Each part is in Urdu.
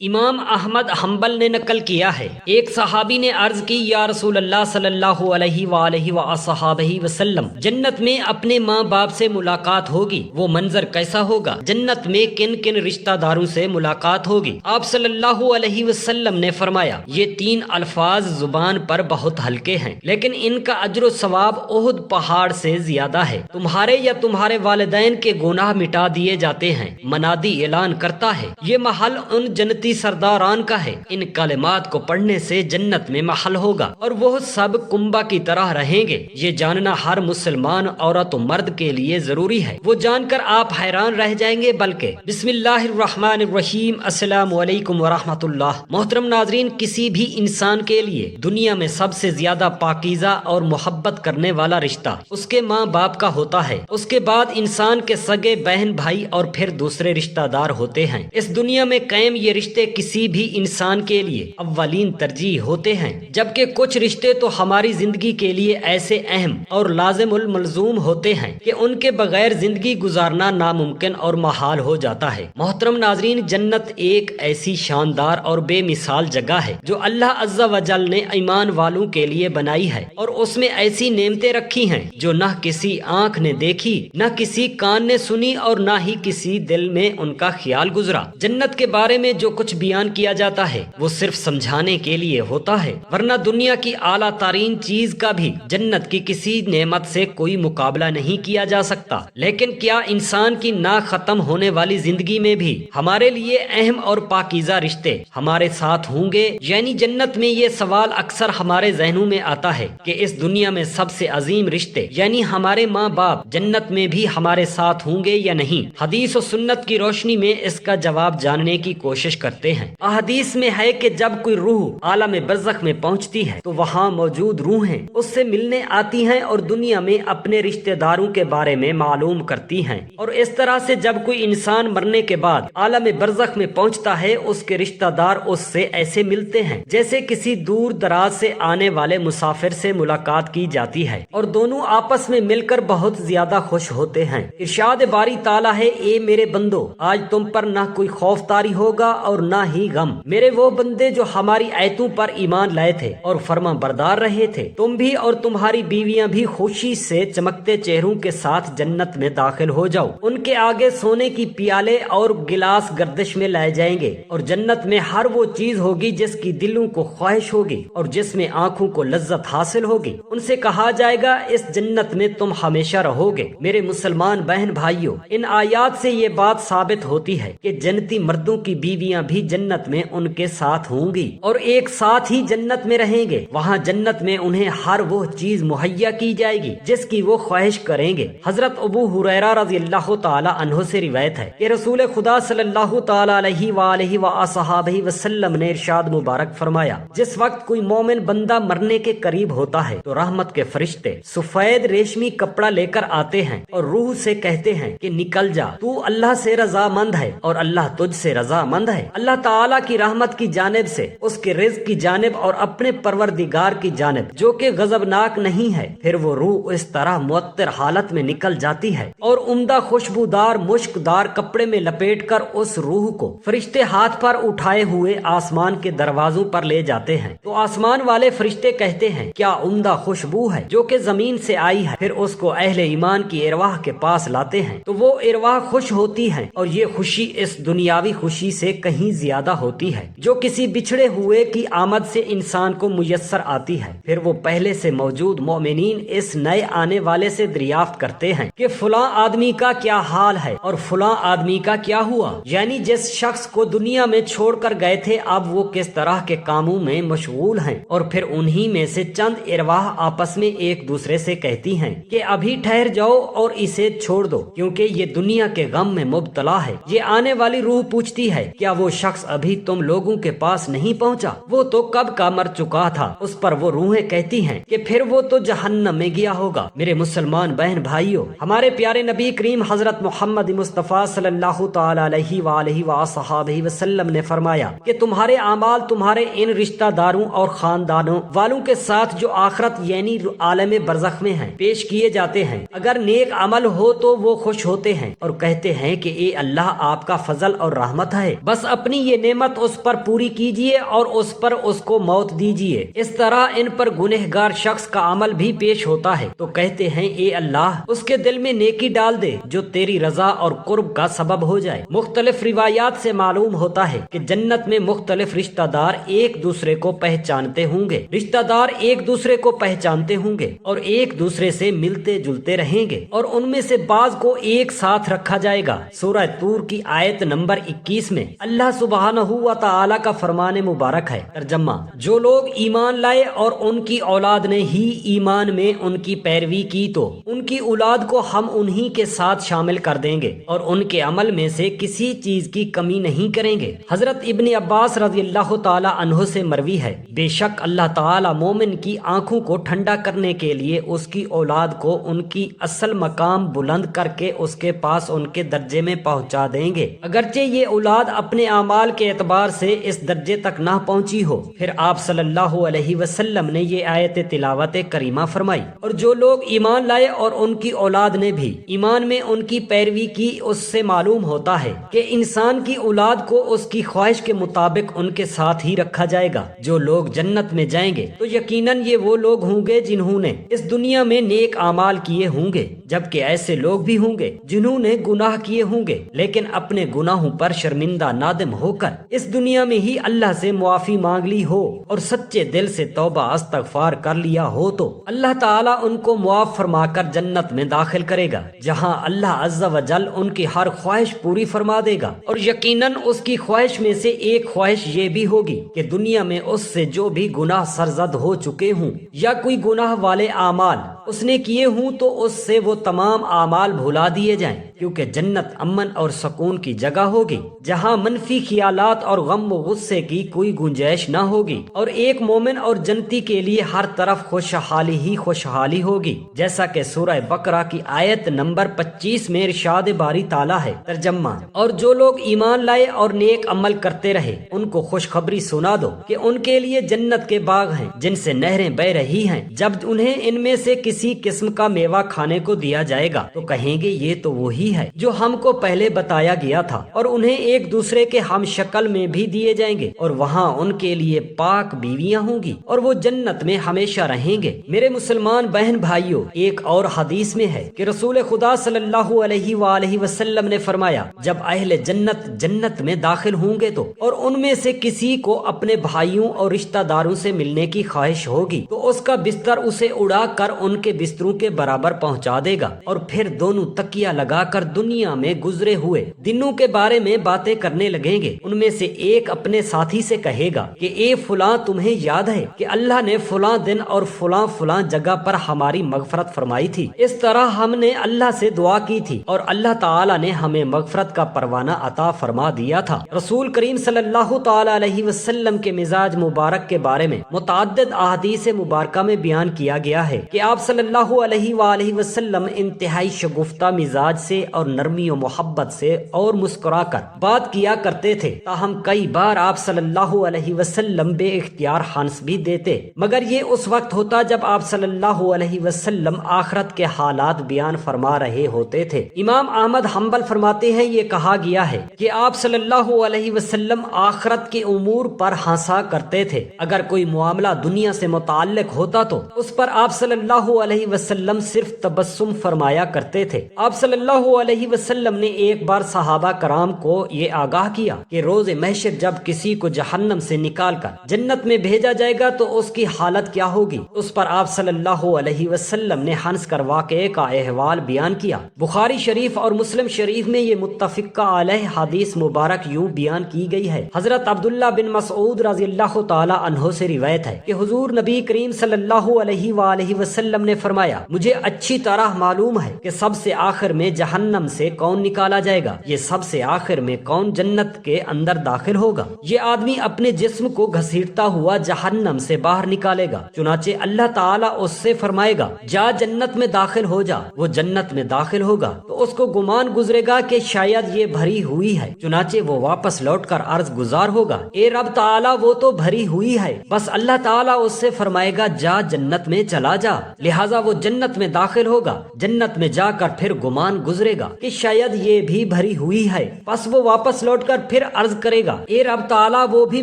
امام احمد حنبل نے نقل کیا ہے، ایک صحابی نے عرض کی، یا رسول اللہ صلی اللہ علیہ وآلہ وصحابہ وسلم، جنت میں اپنے ماں باپ سے ملاقات ہوگی، وہ منظر کیسا ہوگا؟ جنت میں کن کن رشتہ داروں سے ملاقات ہوگی؟ آپ صلی اللہ علیہ وسلم نے فرمایا، یہ 3 الفاظ زبان پر بہت ہلکے ہیں، لیکن ان کا اجر و ثواب احد پہاڑ سے زیادہ ہے۔ تمہارے یا تمہارے والدین کے گناہ مٹا دیے جاتے ہیں۔ منادی اعلان کرتا ہے، یہ محل ان جنتی سرداران کا ہے، ان کلمات کو پڑھنے سے جنت میں محل ہوگا اور وہ سب کنبہ کی طرح رہیں گے۔ یہ جاننا ہر مسلمان عورت و مرد کے لیے ضروری ہے۔ وہ جان کر آپ حیران رہ جائیں گے۔ بلکہ بسم اللہ الرحمن الرحیم، السلام علیکم ورحمۃ اللہ۔ محترم ناظرین، کسی بھی انسان کے لیے دنیا میں سب سے زیادہ پاکیزہ اور محبت کرنے والا رشتہ اس کے ماں باپ کا ہوتا ہے۔ اس کے بعد انسان کے سگے بہن بھائی اور پھر دوسرے رشتہ دار ہوتے ہیں۔ اس دنیا میں قائم یہ رشتے کسی بھی انسان کے لیے اولین ترجیح ہوتے ہیں، جبکہ کچھ رشتے تو ہماری زندگی کے لیے ایسے اہم اور لازم الملزوم ہوتے ہیں کہ ان کے بغیر زندگی گزارنا ناممکن اور محال ہو جاتا ہے۔ محترم ناظرین، جنت ایک ایسی شاندار اور بے مثال جگہ ہے جو اللہ عز و جل نے ایمان والوں کے لیے بنائی ہے، اور اس میں ایسی نعمتیں رکھی ہیں جو نہ کسی آنکھ نے دیکھی، نہ کسی کان نے سنی، اور نہ ہی کسی دل میں ان کا خیال گزرا۔ جنت کے بارے میں جو کچھ بیان کیا جاتا ہے وہ صرف سمجھانے کے لیے ہوتا ہے، ورنہ دنیا کی اعلیٰ ترین چیز کا بھی جنت کی کسی نعمت سے کوئی مقابلہ نہیں کیا جا سکتا۔ لیکن کیا انسان کی نہ ختم ہونے والی زندگی میں بھی ہمارے لیے اہم اور پاکیزہ رشتے ہمارے ساتھ ہوں گے؟ یعنی جنت میں یہ سوال اکثر ہمارے ذہنوں میں آتا ہے کہ اس دنیا میں سب سے عظیم رشتے یعنی ہمارے ماں باپ جنت میں بھی ہمارے ساتھ ہوں گے یا نہیں؟ حدیث و سنت کی روشنی میں اس کا جواب جاننے کی کوشش کرتے ہیں۔ احادیث میں ہے کہ جب کوئی روح عالم برزخ میں پہنچتی ہے تو وہاں موجود روحیں اس سے ملنے آتی ہیں اور دنیا میں اپنے رشتہ داروں کے بارے میں معلوم کرتی ہیں، اور اس طرح سے جب کوئی انسان مرنے کے بعد عالم برزخ میں پہنچتا ہے، اس کے رشتہ دار اس سے ایسے ملتے ہیں جیسے کسی دور دراز سے آنے والے مسافر سے ملاقات کی جاتی ہے، اور دونوں آپس میں مل کر بہت زیادہ خوش ہوتے ہیں۔ ارشاد باری تعالیٰ ہے، اے میرے بندو، آج تم پر نہ کوئی خوف طاری ہوگا اور نہ ہی غم، میرے وہ بندے جو ہماری آیتوں پر ایمان لائے تھے اور فرما بردار رہے تھے، تم بھی اور تمہاری بیویاں بھی خوشی سے چمکتے چہروں کے ساتھ جنت میں داخل ہو جاؤ۔ ان کے آگے سونے کی پیالے اور گلاس گردش میں لائے جائیں گے، اور جنت میں ہر وہ چیز ہوگی جس کی دلوں کو خواہش ہوگی اور جس میں آنکھوں کو لذت حاصل ہوگی۔ ان سے کہا جائے گا، اس جنت میں تم ہمیشہ رہو گے۔ میرے مسلمان بہن بھائیوں، ان آیات سے یہ بات ثابت ہوتی ہے کہ جنتی مردوں کی بیویاں بھی جنت میں ان کے ساتھ ہوں گی اور ایک ساتھ ہی جنت میں رہیں گے۔ وہاں جنت میں انہیں ہر وہ چیز مہیا کی جائے گی جس کی وہ خواہش کریں گے۔ حضرت ابو ہریرہ رضی اللہ تعالی عنہ سے روایت ہے کہ رسول خدا صلی اللہ تعالی علیہ وآلہ وصحابہ وسلم نے ارشاد مبارک فرمایا، جس وقت کوئی مومن بندہ مرنے کے قریب ہوتا ہے تو رحمت کے فرشتے سفید ریشمی کپڑا لے کر آتے ہیں اور روح سے کہتے ہیں کہ نکل جا، تو اللہ سے رضا مند ہے اور اللہ تجھ سے رضا مند ہے۔ اللہ تعالیٰ کی رحمت کی جانب سے، اس کے رزق کی جانب اور اپنے پروردگار کی جانب جو کہ غضبناک نہیں ہے۔ پھر وہ روح اس طرح معطر حالت میں نکل جاتی ہے اور عمدہ خوشبودار مشکدار کپڑے میں لپیٹ کر اس روح کو فرشتے ہاتھ پر اٹھائے ہوئے آسمان کے دروازوں پر لے جاتے ہیں۔ تو آسمان والے فرشتے کہتے ہیں، کیا عمدہ خوشبو ہے جو کہ زمین سے آئی ہے۔ پھر اس کو اہل ایمان کی ارواح کے پاس لاتے ہیں تو وہ ارواح خوش ہوتی ہیں، اور یہ خوشی اس دنیاوی خوشی سے کہیں زیادہ ہوتی ہے جو کسی بچھڑے ہوئے کی آمد سے انسان کو میسر آتی ہے۔ پھر وہ پہلے سے موجود مومنین اس نئے آنے والے سے دریافت کرتے ہیں کہ فلاں آدمی کا کیا حال ہے اور فلاں آدمی کا کیا ہوا، یعنی جس شخص کو دنیا میں چھوڑ کر گئے تھے اب وہ کس طرح کے کاموں میں مشغول ہیں۔ اور پھر انہی میں سے چند ارواح آپس میں ایک دوسرے سے کہتی ہیں کہ ابھی ٹھہر جاؤ اور اسے چھوڑ دو، کیونکہ یہ دنیا کے غم میں مبتلا ہے۔ یہ آنے والی روح پوچھتی ہے، کیا وہ شخص ابھی تم لوگوں کے پاس نہیں پہنچا؟ وہ تو کب کا مر چکا تھا۔ اس پر وہ روحیں کہتی ہیں کہ پھر وہ تو جہنم میں گیا ہوگا۔ میرے مسلمان بہن بھائیوں، ہمارے پیارے نبی کریم حضرت محمد مصطفیٰ صلی اللہ تعالی علیہ وآلہ وصحابہ وسلم نے فرمایا کہ تمہارے اعمال تمہارے ان رشتہ داروں اور خاندانوں والوں کے ساتھ جو آخرت یعنی عالم برزخ میں ہیں پیش کیے جاتے ہیں۔ اگر نیک عمل ہو تو وہ خوش ہوتے ہیں اور کہتے ہیں کہ اے اللہ، آپ کا فضل اور رحمت ہے، بس اپنے اپنی یہ نعمت اس پر پوری کیجیے اور اس پر اس کو موت دیجیے۔ اس طرح ان پر گنہگار شخص کا عمل بھی پیش ہوتا ہے تو کہتے ہیں اے اللہ اس کے دل میں نیکی ڈال دے جو تیری رضا اور قرب کا سبب ہو جائے۔ مختلف روایات سے معلوم ہوتا ہے کہ جنت میں مختلف رشتہ دار ایک دوسرے کو پہچانتے ہوں گے، رشتہ دار ایک دوسرے کو پہچانتے ہوں گے اور ایک دوسرے سے ملتے جلتے رہیں گے، اور ان میں سے بعض کو ایک ساتھ رکھا جائے گا۔ سورہ طور کی آیت نمبر 21 میں اللہ سبحانہ و تعالی کا فرمان مبارک ہے۔ ترجمہ: جو لوگ ایمان لائے اور ان کی اولاد نے ہی ایمان میں ان کی پیروی کی تو ان کی اولاد کو ہم انہی کے ساتھ شامل کر دیں گے اور ان کے عمل میں سے کسی چیز کی کمی نہیں کریں گے۔ حضرت ابن عباس رضی اللہ تعالی عنہ سے مروی ہے، بے شک اللہ تعالی مومن کی آنکھوں کو ٹھنڈا کرنے کے لیے اس کی اولاد کو ان کی اصل مقام بلند کر کے اس کے پاس ان کے درجے میں پہنچا دیں گے، اگرچہ یہ اولاد اپنے اعمال کے اعتبار سے اس درجے تک نہ پہنچی ہو۔ پھر آپ صلی اللہ علیہ وسلم نے یہ آیت تلاوت کریمہ فرمائی، اور جو لوگ ایمان لائے اور ان کی اولاد نے بھی ایمان میں ان کی پیروی کی، اس سے معلوم ہوتا ہے کہ انسان کی اولاد کو اس کی خواہش کے مطابق ان کے ساتھ ہی رکھا جائے گا۔ جو لوگ جنت میں جائیں گے تو یقیناً یہ وہ لوگ ہوں گے جنہوں نے اس دنیا میں نیک اعمال کیے ہوں گے، جبکہ ایسے لوگ بھی ہوں گے جنہوں نے گناہ کیے ہوں گے لیکن اپنے گناہوں پر شرمندہ نادم ہو کر اس دنیا میں ہی اللہ سے معافی مانگ لی ہو اور سچے دل سے توبہ استغفار کر لیا ہو تو اللہ تعالیٰ ان کو معاف فرما کر جنت میں داخل کرے گا، جہاں اللہ عز و جل ان کی ہر خواہش پوری فرما دے گا۔ اور یقیناً اس کی خواہش میں سے ایک خواہش یہ بھی ہوگی کہ دنیا میں اس سے جو بھی گناہ سرزد ہو چکے ہوں یا کوئی گناہ والے اعمال اس نے کیے ہوں تو اس سے وہ تمام اعمال بھلا دیے جائیں، کیونکہ جنت امن اور سکون کی جگہ ہوگی جہاں منفی خیالات اور غم و غصے کی کوئی گنجائش نہ ہوگی، اور ایک مومن اور جنتی کے لیے ہر طرف خوشحالی ہی خوشحالی ہوگی، جیسا کہ سورہ بقرہ کی آیت نمبر 25 میں ارشاد باری تعالیٰ ہے۔ ترجمہ: اور جو لوگ ایمان لائے اور نیک عمل کرتے رہے ان کو خوشخبری سنا دو کہ ان کے لیے جنت کے باغ ہیں جن سے نہریں بہ رہی ہیں، جب انہیں ان میں سے کسی قسم کا میوہ کھانے کو دیا جائے گا تو کہیں گے یہ تو وہی ہے جو ہم کو پہلے بتایا گیا تھا، اور انہیں ایک دوسرے کے ہم شکل میں بھی دیے جائیں گے، اور وہاں ان کے لیے پاک بیویاں ہوں گی اور وہ جنت میں ہمیشہ رہیں گے۔ میرے مسلمان بہن بھائیوں، ایک اور حدیث میں ہے کہ رسول خدا صلی اللہ علیہ وآلہ وسلم نے فرمایا، جب اہل جنت جنت میں داخل ہوں گے تو اور ان میں سے کسی کو اپنے بھائیوں اور رشتہ داروں سے ملنے کی خواہش ہوگی تو اس کا بستر اسے اڑا کر ان کے بستروں کے برابر پہنچا دے گا، اور پھر دونوں تکیہ لگا کر دنیا میں گزرے ہوئے دنوں کے بارے میں باتیں کرنے لگیں گے۔ ان میں سے ایک اپنے ساتھی سے کہے گا کہ اے فلاں، تمہیں یاد ہے کہ اللہ نے فلاں دن اور فلاں فلاں جگہ پر ہماری مغفرت فرمائی تھی، اس طرح ہم نے اللہ سے دعا کی تھی اور اللہ تعالیٰ نے ہمیں مغفرت کا پروانہ عطا فرما دیا تھا۔ رسول کریم صلی اللہ تعالی علیہ وسلم کے مزاج مبارک کے بارے میں متعدد احادیث مبارکہ میں بیان کیا گیا ہے کہ آپ صلی اللہ علیہ وآلہ وسلم انتہائی شگفتہ مزاج سے اور نرمی و محبت سے اور مسکرا کر بات کیا کرتے تھے، تاہم کئی بار آپ صلی اللہ علیہ وسلم بے اختیار ہنس بھی دیتے، مگر یہ اس وقت ہوتا جب آپ صلی اللہ علیہ وسلم آخرت کے حالات بیان فرما رہے ہوتے تھے۔ امام احمد حنبل فرماتے ہیں، یہ کہا گیا ہے کہ آپ صلی اللہ علیہ وسلم آخرت کے امور پر ہنسا کرتے تھے، اگر کوئی معاملہ دنیا سے متعلق ہوتا تو اس پر آپ صلی اللہ علیہ وسلم صرف تبسم فرمایا کرتے تھے۔ آپ صلی اللہ علیہ وسلم نے ایک بار صحابہ کرام کو یہ آگاہ کیا کہ روز محشر جب کسی کو جہنم سے نکال کر جنت میں بھیجا جائے گا تو اس کی حالت کیا ہوگی۔ اس پر آپ صلی اللہ علیہ وسلم نے ہنس کر واقعے کا احوال بیان کیا۔ بخاری شریف اور مسلم شریف میں یہ متفقہ علیہ حدیث مبارک یوں بیان کی گئی ہے۔ حضرت عبداللہ بن مسعود رضی اللہ تعالی عنہ سے روایت ہے کہ حضور نبی کریم صلی اللہ علیہ وآلہ وسلم نے فرمایا، مجھے اچھی طرح معلوم ہے کہ سب سے آخر میں جہنم سے کون نکالا جائے گا، یہ سب سے آخر میں کون جنت کے اندر داخل ہوگا۔ یہ آدمی اپنے جسم کو گھسیٹتا ہوا جہنم سے باہر نکالے گا، چنانچہ اللہ تعالیٰ اس سے فرمائے گا جا جنت میں داخل ہو جا، وہ جنت میں داخل ہوگا تو اس کو گمان گزرے گا کہ شاید یہ بھری ہوئی ہے، چنانچہ وہ واپس لوٹ کر عرض گزار ہوگا، اے رب تعالیٰ وہ تو بھری ہوئی ہے، بس اللہ تعالیٰ اس سے فرمائے گا جا جنت میں چلا جا، لہٰذا وہ جنت میں داخل ہوگا، جنت میں جا کر پھر گمان گزرے گزرے گا کہ شاید یہ بھی بھری ہوئی ہے، پس وہ واپس لوٹ کر پھر عرض کرے گا اے رب تعالیٰ وہ بھی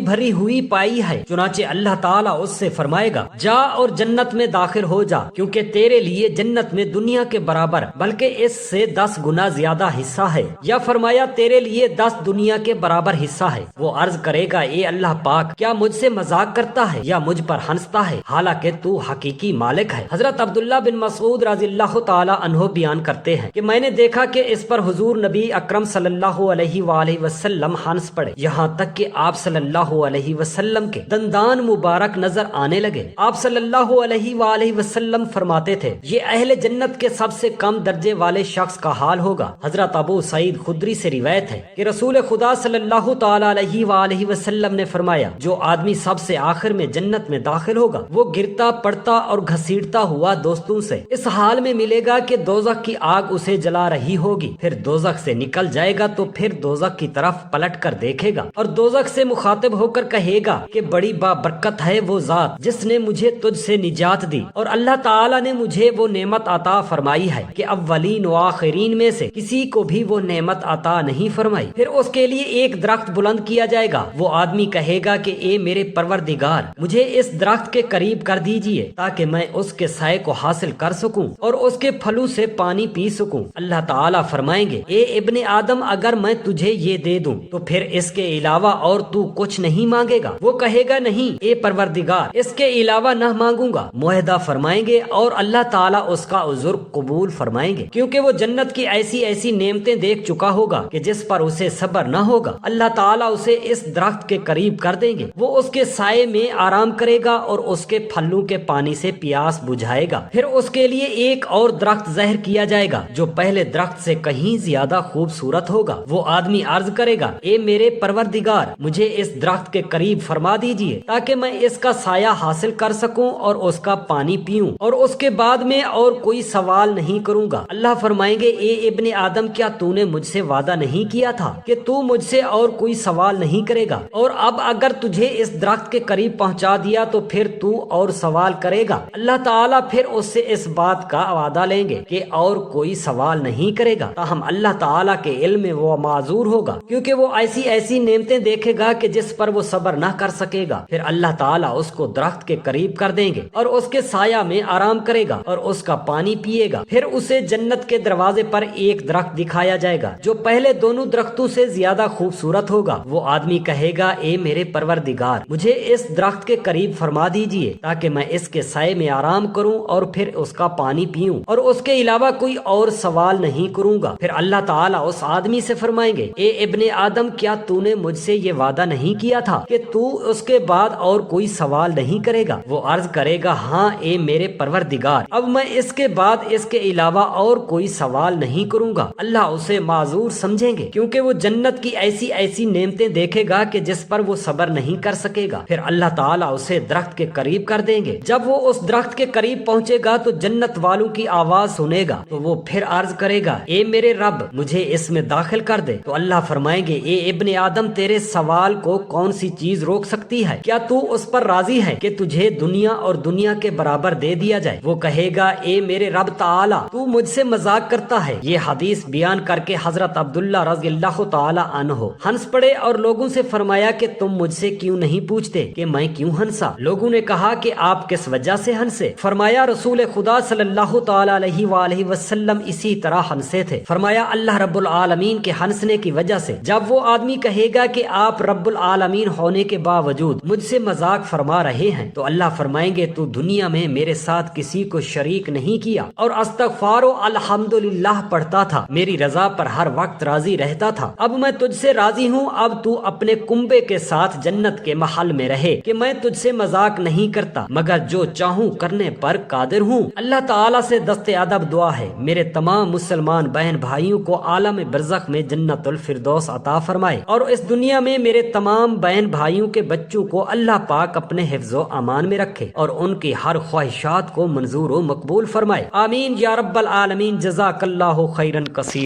بھری ہوئی پائی ہے، چنانچہ اللہ تعالیٰ اس سے فرمائے گا جا اور جنت میں داخل ہو جا، کیونکہ تیرے لیے جنت میں دنیا کے برابر بلکہ اس سے 10 گنا زیادہ حصہ ہے، یا فرمایا تیرے لیے 10 دنیا کے برابر حصہ ہے۔ وہ عرض کرے گا اے اللہ پاک کیا مجھ سے مذاق کرتا ہے یا مجھ پر ہنستا ہے، حالانکہ تو حقیقی مالک ہے۔ حضرت عبداللہ بن مسعود رضی اللہ تعالی عنہ بیان کرتے ہیں کہ میں نے دیکھا کہ اس پر حضور نبی اکرم صلی اللہ علیہ وآلہ وسلم ہنس پڑے، یہاں تک کہ آپ صلی اللہ علیہ وسلم کے دندان مبارک نظر آنے لگے۔ آپ صلی اللہ علیہ وآلہ وسلم فرماتے تھے یہ اہل جنت کے سب سے کم درجے والے شخص کا حال ہوگا۔ حضرت ابو سعید خدری سے روایت ہے کہ رسول خدا صلی اللہ تعالی علیہ وآلہ وسلم نے فرمایا جو آدمی سب سے آخر میں جنت میں داخل ہوگا وہ گرتا پڑتا اور گھسیٹتا ہوا دوستوں سے اس حال میں ملے گا کہ دوزخ کی آگ اسے جلا رہی ہوگی، پھر دوزخ سے نکل جائے گا تو پھر دوزخ کی طرف پلٹ کر دیکھے گا اور دوزخ سے مخاطب ہو کر کہے گا کہ بڑی بابرکت ہے وہ ذات جس نے مجھے تجھ سے نجات دی، اور اللہ تعالی نے مجھے وہ نعمت عطا فرمائی ہے کہ اولین و آخرین میں سے کسی کو بھی وہ نعمت عطا نہیں فرمائی۔ پھر اس کے لیے ایک درخت بلند کیا جائے گا، وہ آدمی کہے گا کہ اے میرے پروردگار مجھے اس درخت کے قریب کر دیجئے تاکہ میں اس کے سائے کو حاصل کر سکوں اور اس کے پھلوں سے پانی پی سکوں۔ اللہ تعالیٰ فرمائیں گے اے ابن آدم اگر میں تجھے یہ دے دوں تو پھر اس کے علاوہ اور تو کچھ نہیں مانگے گا؟ وہ کہے گا نہیں اے پروردگار اس کے علاوہ نہ مانگوں گا۔ معاہدہ فرمائیں گے اور اللہ تعالیٰ اس کا عذر قبول فرمائیں گے، کیونکہ وہ جنت کی ایسی ایسی نعمتیں دیکھ چکا ہوگا کہ جس پر اسے صبر نہ ہوگا۔ اللہ تعالیٰ اسے اس درخت کے قریب کر دیں گے، وہ اس کے سائے میں آرام کرے گا اور اس کے پھلوں کے پانی سے پیاس بجھائے گا۔ پھر اس کے لیے ایک اور درخت ظاہر کیا جائے گا جو پہلے درخت سے کہیں زیادہ خوبصورت ہوگا۔ وہ آدمی عرض کرے گا اے میرے پروردگار مجھے اس درخت کے قریب فرما دیجئے تاکہ میں اس کا سایہ حاصل کر سکوں اور اس کا پانی پیوں، اور اس کے بعد میں اور کوئی سوال نہیں کروں گا۔ اللہ فرمائیں گے اے ابن آدم کیا تو نے مجھ سے وعدہ نہیں کیا تھا کہ تو مجھ سے اور کوئی سوال نہیں کرے گا؟ اور اب اگر تجھے اس درخت کے قریب پہنچا دیا تو پھر تو اور سوال کرے گا؟ اللہ تعالیٰ پھر اس سے اس بات کا وعدہ لیں گے کہ اور کوئی سوال نہیں کرے گا، تاہم اللہ تعالیٰ کے علم میں وہ معذور ہوگا کیونکہ وہ ایسی ایسی نعمتیں دیکھے گا کہ جس پر وہ صبر نہ کر سکے گا۔ پھر اللہ تعالیٰ اس کو درخت کے قریب کر دیں گے اور اس کے سایہ میں آرام کرے گا اور اس کا پانی پیے گا۔ پھر اسے جنت کے دروازے پر ایک درخت دکھایا جائے گا جو پہلے دونوں درختوں سے زیادہ خوبصورت ہوگا۔ وہ آدمی کہے گا اے میرے پروردگار مجھے اس درخت کے قریب فرما دیجئے تاکہ میں اس کے سائے میں آرام کروں اور پھر اس کا پانی پیوں اور اس کے علاوہ کوئی اور سوال نہیں کروں گا۔ پھر اللہ تعالیٰ اس آدمی سے فرمائیں گے اے ابن آدم کیا تو نے مجھ سے یہ وعدہ نہیں کیا تھا کہ تو اس کے بعد اور کوئی سوال نہیں کرے گا؟ وہ عرض کرے گا ہاں اے میرے پروردگار اب میں اس کے بعد اس کے علاوہ اور کوئی سوال نہیں کروں گا۔ اللہ اسے معذور سمجھیں گے کیونکہ وہ جنت کی ایسی ایسی نعمتیں دیکھے گا کہ جس پر وہ صبر نہیں کر سکے گا۔ پھر اللہ تعالیٰ اسے درخت کے قریب کر دیں گے۔ جب وہ اس درخت کے قریب پہنچے گا تو جنت والوں کی آواز سنے گا تو وہ پھر عرض کرے گا اے میرے رب مجھے اس میں داخل کر دے۔ تو اللہ فرمائیں گے اے ابن آدم تیرے سوال کو کون سی چیز روک سکتی ہے؟ کیا تو اس پر راضی ہے کہ تجھے دنیا اور دنیا کے برابر دے دیا جائے؟ وہ کہے گا اے میرے رب تعالی تو مجھ سے مذاق کرتا ہے۔ یہ حدیث بیان کر کے حضرت عبداللہ رضی اللہ تعالی عنہ ہنس پڑے اور لوگوں سے فرمایا کہ تم مجھ سے کیوں نہیں پوچھتے کہ میں کیوں ہنسا؟ لوگوں نے کہا کہ آپ کس وجہ سے ہنسے؟ فرمایا رسول خدا صلی اللہ تعالی علیہ وآلہ وسلم اسی طرح ہنسے تھے۔ فرمایا اللہ رب العالمین کے ہنسنے کی وجہ سے جب وہ آدمی کہے گا کہ آپ رب العالمین ہونے کے باوجود مجھ سے مذاق فرما رہے ہیں تو اللہ فرمائیں گے تو دنیا میں میرے ساتھ کسی کو شریک نہیں کیا اور استغفار و الحمدللہ پڑھتا تھا، میری رضا پر ہر وقت راضی رہتا تھا۔ اب میں تجھ سے راضی ہوں، اب تو اپنے کنبے کے ساتھ جنت کے محل میں رہے کہ میں تجھ سے مذاق نہیں کرتا مگر جو چاہوں کرنے پر قادر ہوں۔ اللہ تعالیٰ سے دست ادب دعا ہے میرے تمام مسلمان بہن بھائیوں کو عالم برزخ میں جنت الفردوس عطا فرمائے اور اس دنیا میں میرے تمام بہن بھائیوں کے بچوں کو اللہ پاک اپنے حفظ و امان میں رکھے اور ان کی ہر خواہشات کو منظور و مقبول فرمائے، آمین یا رب العالمین۔ جزاک اللہ خیرا کثیر۔